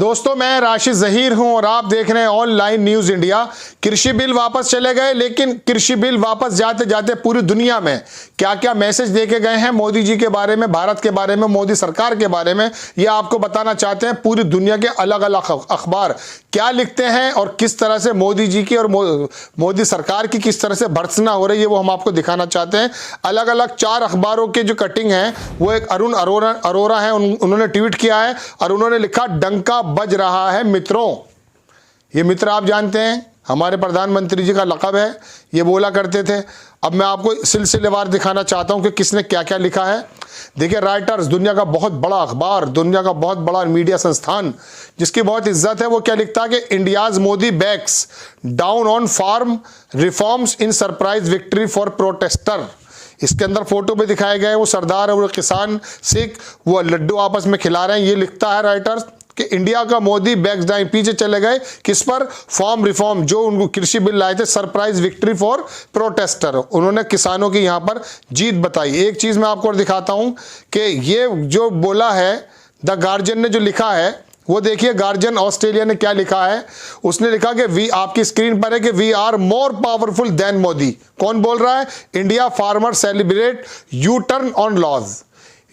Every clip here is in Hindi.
दोस्तों, मैं राशिद जहीर हूं और आप देख रहे हैं ऑनलाइन न्यूज इंडिया। कृषि बिल वापस चले गए, लेकिन कृषि बिल वापस जाते जाते पूरी दुनिया में क्या क्या मैसेज देके गए हैं मोदी जी के बारे में, भारत के बारे में, मोदी सरकार के बारे में, यह आपको बताना चाहते हैं। पूरी दुनिया के अलग अलग अखबार क्या लिखते हैं और किस तरह से मोदी जी की और मोदी सरकार की किस तरह से भर्त्सना हो रही है, वो हम आपको दिखाना चाहते हैं। अलग अलग 4 अखबारों के जो कटिंग है वो एक अरुण अरोरा है, उन्होंने ट्वीट किया है और उन्होंने लिखा, डंका बज रहा है मित्रों। ये मित्र आप जानते हैं हमारे प्रधानमंत्री जी का लक़ब है, ये बोला करते थे। अब मैं आपको सिलसिलेवार दिखाना चाहता हूं कि किसने क्या क्या लिखा है। देखिए, रॉयटर्स, दुनिया का बहुत बड़ा अखबार, दुनिया का बहुत बड़ा मीडिया संस्थान जिसकी बहुत इज्जत है, वो क्या लिखता है कि India's Modi backs down on farm reforms in surprise victory for protester. इसके अंदर फोटो भी दिखाए गए, वो सरदार और किसान सिख वो लड्डू आपस में खिला रहे हैं। ये लिखता है रॉयटर्स कि इंडिया का मोदी बैक्स डाउन, पीछे चले गए किस पर? फार्म रिफॉर्म, जो उनको कृषि बिल लाए थे, सरप्राइज विक्ट्री फॉर प्रोटेस्टर। उन्होंने किसानों की यहां पर जीत बताई। एक चीज मैं आपको और दिखाता हूं कि ये जो बोला है द गार्जियन ने, जो लिखा है वो देखिए। गार्जियन ऑस्ट्रेलिया ने क्या लिखा है, उसने लिखा कि वी, आपकी स्क्रीन पर है कि we are more powerful than Modi. कौन बोल रहा है? India farmer celebrate U turn on laws.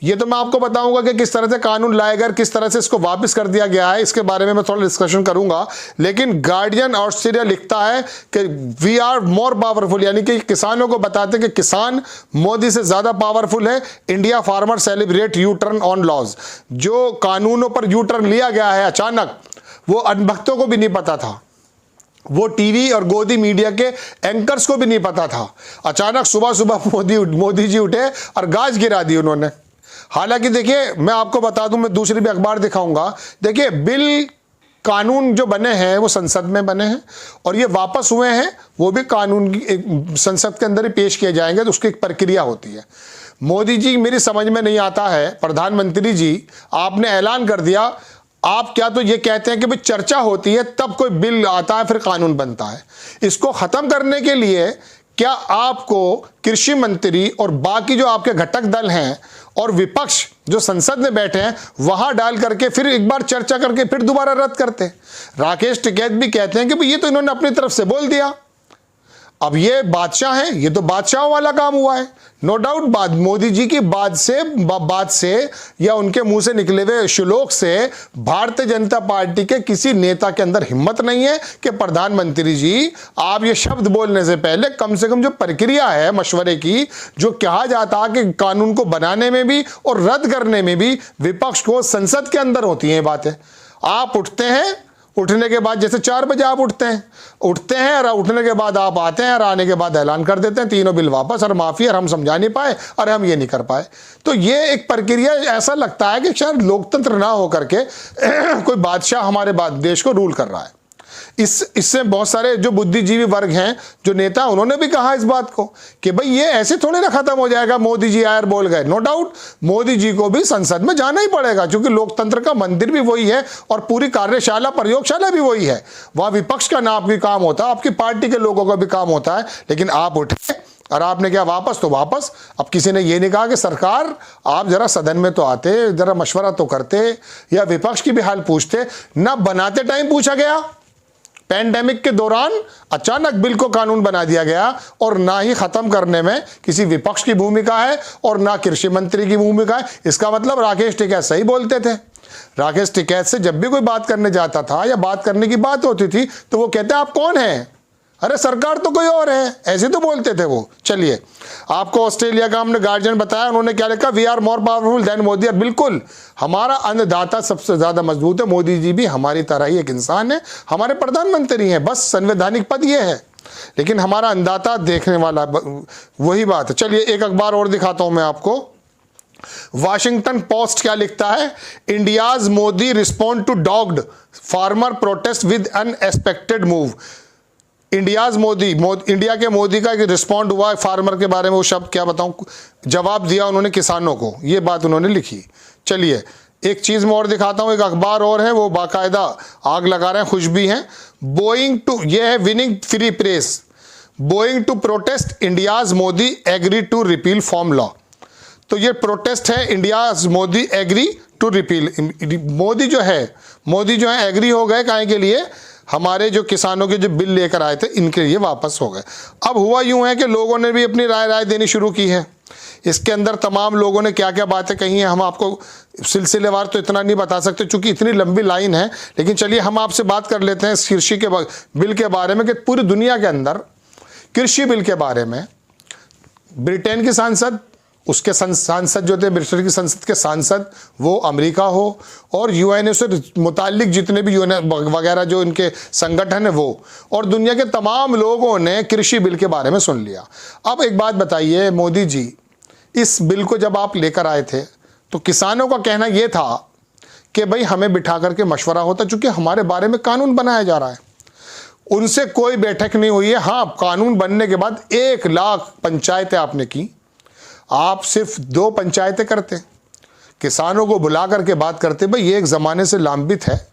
ये तो मैं आपको बताऊंगा कि किस तरह से कानून लाए गए, किस तरह से इसको वापस कर दिया गया है, इसके बारे में मैं थोड़ा डिस्कशन करूंगा। लेकिन गार्डियन ऑस्ट्रेलिया लिखता है कि वी आर मोर पावरफुल, यानी कि किसानों को बताते हैं कि किसान मोदी से ज्यादा पावरफुल है। India farmer celebrate U turn on laws. जो कानूनों पर यू टर्न लिया गया है अचानक, वो अनभक्तों को भी नहीं पता था, वो टीवी और गोदी मीडिया के एंकर्स को भी नहीं पता था। अचानक सुबह सुबह मोदी जी उठे और गाज गिरा दी उन्होंने। हालांकि देखिए, मैं आपको बता दूं, मैं दूसरी भी अखबार दिखाऊंगा। देखिए, बिल कानून जो बने हैं वो संसद में बने हैं और ये वापस हुए हैं, वो भी कानून की संसद के अंदर ही पेश किए जाएंगे, तो उसकी एक प्रक्रिया होती है। मोदी जी, मेरी समझ में नहीं आता है, प्रधानमंत्री जी आपने ऐलान कर दिया, आप क्या तो ये कहते हैं कि भाई चर्चा होती है तब कोई बिल आता है फिर कानून बनता है। इसको खत्म करने के लिए क्या आपको कृषि मंत्री और बाकी जो आपके घटक दल हैं और विपक्ष जो संसद में बैठे हैं वहां डाल करके फिर एक बार चर्चा करके फिर दोबारा रद्द करते हैं? राकेश टिकैत भी कहते हैं कि भाई ये तो इन्होंने अपनी तरफ से बोल दिया। अब ये बादशाह हैं, ये तो बादशाहों वाला काम हुआ है। नो डाउट बाद मोदी जी की बात से या उनके मुंह से निकले हुए श्लोक से भारतीय जनता पार्टी के किसी नेता के अंदर हिम्मत नहीं है कि प्रधानमंत्री जी आप ये शब्द बोलने से पहले कम से कम जो प्रक्रिया है मशवरे की, जो कहा जाता है कि कानून को बनाने में भी और रद्द करने में भी विपक्ष को संसद के अंदर होती है बातें। आप उठते हैं, उठने के बाद जैसे 4 बजे आप उठते हैं और उठने के बाद आप आते हैं और आने के बाद ऐलान कर देते हैं तीनों बिल वापस, और माफी, और हम समझा नहीं पाए और हम ये नहीं कर पाए। तो ये एक प्रक्रिया, ऐसा लगता है कि शायद लोकतंत्र ना हो करके कोई बादशाह हमारे देश को रूल कर रहा है। इससे बहुत सारे जो बुद्धिजीवी वर्ग हैं, जो नेता, उन्होंने भी कहा इस बात को कि भाई ये ऐसे थोड़े ना खत्म हो जाएगा, मोदी जी आयर बोल गए। नो डाउट मोदी जी को भी संसद में जाना ही पड़ेगा, क्योंकि लोकतंत्र का मंदिर भी वही है और पूरी कार्यशाला, प्रयोगशाला भी वही है। वहां विपक्ष का नाम भी काम होता है, आपकी पार्टी के लोगों का भी काम होता है। लेकिन आप उठे और आपने क्या वापस तो वापस। अब किसी ने ये नहीं कहा कि सरकार आप जरा सदन में तो आते, जरा मशवरा तो करते या विपक्ष की भी हाल पूछते। ना बनाते टाइम पूछा गया, पैंडेमिक के दौरान अचानक बिल को कानून बना दिया गया, और ना ही खत्म करने में किसी विपक्ष की भूमिका है और ना कृषि मंत्री की भूमिका है। इसका मतलब राकेश टिकैत सही बोलते थे। राकेश टिकैत से जब भी कोई बात करने जाता था या बात करने की बात होती थी तो वो कहते आप कौन हैं? अरे सरकार तो कोई और है, ऐसे तो बोलते थे वो। चलिए, आपको ऑस्ट्रेलिया का हमने गार्जियन बताया, उन्होंने क्या लिखा, we are more powerful than Modi. और बिल्कुल, हमारा अन्नदाता सबसे ज्यादा मजबूत है। मोदी जी भी हमारी तरह ही एक इंसान है, हमारे प्रधानमंत्री हैं, बस संवैधानिक पद ये है, लेकिन हमारा अन्नदाता देखने वाला वही बात है। चलिए, एक अखबार और दिखाता हूं मैं आपको। वाशिंगटन पोस्ट क्या लिखता है, India's Modi respond to dogged farmer protest with unexpected move. India के मोदी का एक रिस्पॉन्ड हुआ फार्मर के बारे में। वो शब्द क्या बताऊं, जवाब दिया उन्होंने किसानों को, ये बात उन्होंने लिखी। चलिए, एक चीज मैं और दिखाता हूं। एक अखबार और है, वो बाकायदा आग लगा रहे हैं, खुश भी हैं। बोइंग टू, ये है winning free press, bowing to protest India's Modi agree to repeal farm law. तो ये प्रोटेस्ट है, India Modi agree to repeal. Modi जो है एग्री हो गए काहे के लिए, हमारे जो किसानों के जो बिल लेकर आए थे इनके लिए वापस हो गए। अब हुआ यूं है कि लोगों ने भी अपनी राय देनी शुरू की है। इसके अंदर तमाम लोगों ने क्या क्या बातें कही हैं हम आपको सिलसिलेवार तो इतना नहीं बता सकते चूंकि इतनी लंबी लाइन है, लेकिन चलिए हम आपसे बात कर लेते हैं इस कृषि के बिल के बारे में कि पूरी दुनिया के अंदर कृषि बिल के बारे में ब्रिटेन की सांसद, उसके सांसद जो थे ब्रिटेन की संसद के सांसद, वो अमेरिका हो और यूएनओ से मुतालिक जितने भी यूएन वगैरह जो इनके संगठन है वो, और दुनिया के तमाम लोगों ने कृषि बिल के बारे में सुन लिया। अब एक बात बताइए मोदी जी, इस बिल को जब आप लेकर आए थे तो किसानों का कहना यह था कि भाई हमें बिठा करके मशवरा होता, चूंकि हमारे बारे में कानून बनाया जा रहा है। उनसे कोई बैठक नहीं हुई है। हाँ, कानून बनने के बाद 1 लाख पंचायतें आपने की, आप सिर्फ 2 पंचायतें करते, किसानों को बुला करके बात करते, भाई ये एक ज़माने से लांबित है,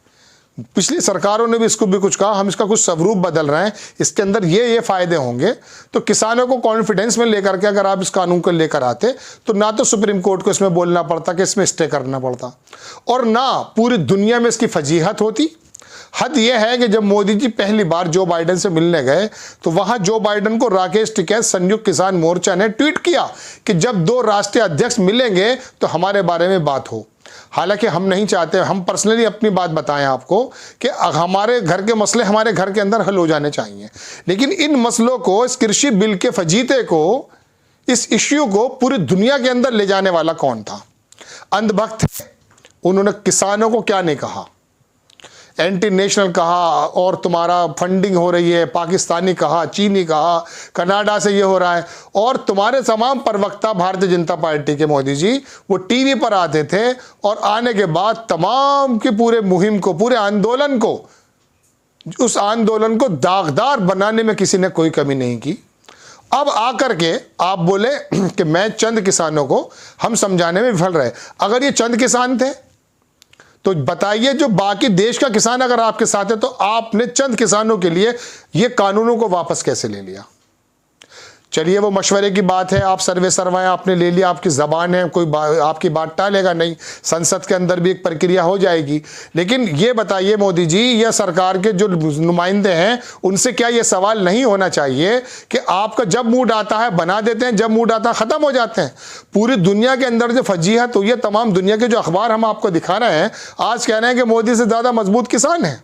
पिछली सरकारों ने भी इसको भी कुछ कहा, हम इसका कुछ स्वरूप बदल रहे हैं, इसके अंदर ये फ़ायदे होंगे। तो किसानों को कॉन्फिडेंस में लेकर के अगर आप इस कानून को लेकर आते तो ना तो सुप्रीम कोर्ट को इसमें बोलना पड़ता कि इसमें स्टे करना पड़ता, और ना पूरी दुनिया में इसकी फजीहत होती। हद यह है कि जब मोदी जी पहली बार जो बाइडेन से मिलने गए तो वहां जो बाइडेन को राकेश टिकैत संयुक्त किसान मोर्चा ने ट्वीट किया कि जब 2 राष्ट्रीय अध्यक्ष मिलेंगे तो हमारे बारे में बात हो। हालांकि हम नहीं चाहते, हम पर्सनली अपनी बात बताएं आपको कि हमारे घर के मसले हमारे घर के अंदर हल हो जाने चाहिए, लेकिन इन मसलों को, इस कृषि बिल के फजीते को, इस इश्यू को पूरी दुनिया के अंदर ले जाने वाला कौन था? अंधभक्त। उन्होंने किसानों को क्या नहीं कहा, एंटी नेशनल कहा, और तुम्हारा फंडिंग हो रही है, पाकिस्तानी कहा, चीनी कहा, कनाडा से ये हो रहा है। और तुम्हारे तमाम प्रवक्ता भारतीय जनता पार्टी के मोदी जी वो टीवी पर आते थे और आने के बाद तमाम की पूरे मुहिम को, पूरे आंदोलन को, उस आंदोलन को दागदार बनाने में किसी ने कोई कमी नहीं की। अब आकर के आप बोले कि मैं चंद किसानों को हम समझाने में विफल रहे। अगर ये चंद किसान थे तो बताइए जो बाकी देश का किसान अगर आपके साथ है तो आपने चंद किसानों के लिए ये कानूनों को वापस कैसे ले लिया? चलिए वो मशवरे की बात है, आप सर्वे सरवाएं आपने ले लिया, आपकी ज़बान है, कोई आपकी बात टालेगा नहीं, संसद के अंदर भी एक प्रक्रिया हो जाएगी। लेकिन ये बताइए मोदी जी, यह सरकार के जो नुमाइंदे हैं उनसे क्या ये सवाल नहीं होना चाहिए कि आपका जब मूड आता है बना देते हैं, जब मूड आता है ख़त्म हो जाते हैं? पूरी दुनिया के अंदर जो फजीहत हुई है, तमाम दुनिया के जो अखबार हम आपको दिखा रहे हैं, आज कह रहे हैं कि मोदी से ज़्यादा मजबूत किसान है।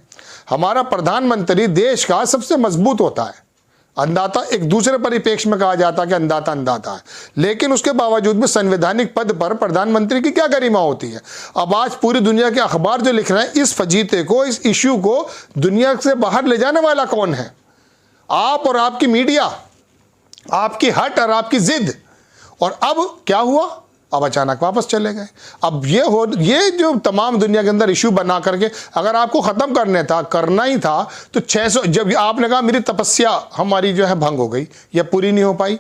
हमारा प्रधानमंत्री देश का सबसे मजबूत होता है। अन्नदाता एक दूसरे परिप्रेक्ष्य में कहा जाता है कि अन्नदाता है, लेकिन उसके बावजूद भी संवैधानिक पद पर प्रधानमंत्री की क्या गरिमा होती है? अब आज पूरी दुनिया के अखबार जो लिख रहे हैं, इस फजीते को, इस इश्यू को दुनिया से बाहर ले जाने वाला कौन है? आप और आपकी मीडिया, आपकी हट और आपकी जिद। और अब क्या हुआ? अब अचानक वापस चले गए। अब ये जो तमाम दुनिया के अंदर इश्यू बना करके अगर आपको ख़त्म करना ही था तो 600, जब आपने कहा मेरी तपस्या हमारी जो है भंग हो गई या पूरी नहीं हो पाई,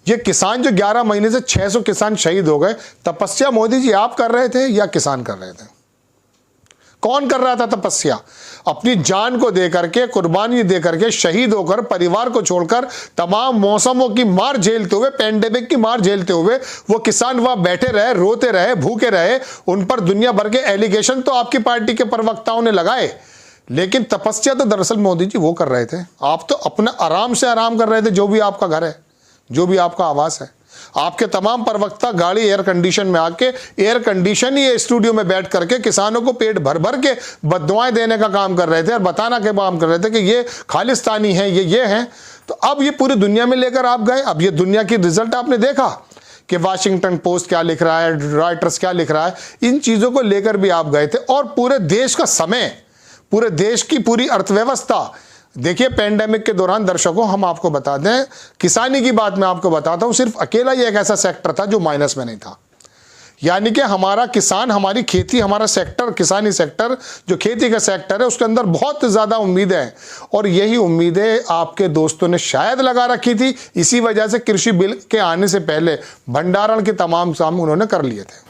ये किसान जो 11 महीने से 600 किसान शहीद हो गए, तपस्या मोदी जी आप कर रहे थे या किसान कर रहे थे? कौन कर रहा था तपस्या? अपनी जान को दे करके, कुर्बानी दे करके, शहीद होकर, परिवार को छोड़कर, तमाम मौसमों की मार झेलते हुए, पेंडेमिक की मार झेलते हुए वो किसान वहां बैठे रहे, रोते रहे, भूखे रहे। उन पर दुनिया भर के एलिगेशन तो आपकी पार्टी के प्रवक्ताओं ने लगाए, लेकिन तपस्या तो दरअसल मोदी जी वो कर रहे थे। आप तो अपना आराम से आराम कर रहे थे, जो भी आपका घर है, जो भी आपका आवास है। आपके तमाम प्रवक्ता गाड़ी एयर कंडीशन में आके, एयर कंडीशन ही स्टूडियो में बैठ करके किसानों को पेट भर भर के बददुआएं देने का काम कर रहे थे और बताना के काम कर रहे थे कि ये खालिस्तानी है, ये है। तो अब ये पूरी दुनिया में लेकर आप गए। अब ये दुनिया की रिजल्ट आपने देखा कि वाशिंगटन पोस्ट क्या लिख रहा है, रॉयटर्स क्या लिख रहा है, इन चीज़ों को लेकर भी आप गए थे। और पूरे देश का समय, पूरे देश की पूरी अर्थव्यवस्था, देखिए पेंडेमिक के दौरान दर्शकों हम आपको बता दें, किसानी की बात मैं आपको बताता हूं, सिर्फ अकेला ही एक ऐसा सेक्टर था जो माइनस में नहीं था। यानी कि हमारा किसान, हमारी खेती, हमारा सेक्टर, किसानी सेक्टर जो खेती का सेक्टर है, उसके अंदर बहुत ज़्यादा उम्मीदें हैं। और यही उम्मीदें आपके दोस्तों ने शायद लगा रखी थी, इसी वजह से कृषि बिल के आने से पहले भंडारण के तमाम काम उन्होंने कर लिए थे।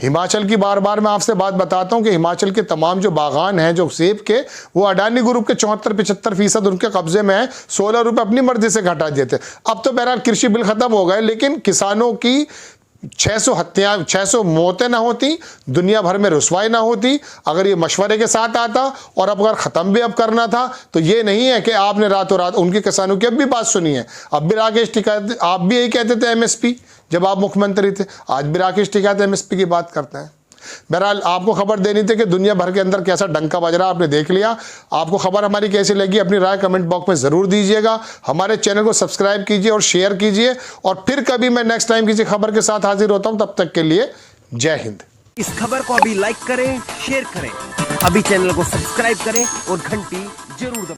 हिमाचल की बार बार मैं आपसे बात बताता हूं कि हिमाचल के तमाम जो बागान हैं जो सेब के, वो अडानी ग्रुप के 74-75% उनके कब्जे में है। 16 रुपये अपनी मर्जी से घटा दिए थे। अब तो बहरहाल कृषि बिल खत्म हो गए, लेकिन किसानों की 600 हत्या, 600 मौतें ना होती, दुनिया भर में रुसवाई ना होती, अगर ये मशवरे के साथ आता और अब अगर ख़त्म भी अब करना था, तो ये नहीं है कि आपने रातों रात उनके किसानों की अब भी बात सुनी है। अब भी राकेश टिकैत, आप भी यही कहते थे एमएसपी जब आप मुख्यमंत्री थे, आज भी राकेश टिकैत एमएसपी की बात करते हैं। बहरहाल आपको खबर देनी थी कि दुनिया भर के अंदर कैसा डंका बज रहा, आपने देख लिया। आपको खबर हमारी कैसी लगी, अपनी राय कमेंट बॉक्स में ज़रूर दीजिएगा। हमारे चैनल को सब्सक्राइब कीजिए और शेयर कीजिए, और फिर कभी मैं नेक्स्ट टाइम किसी खबर के साथ हाजिर होता हूं। तब तक के लिए जय हिंद। इस खबर को अभी लाइक करें, शेयर करें, अभी चैनल को सब्सक्राइब करें और घंटी जरूर दबाएं।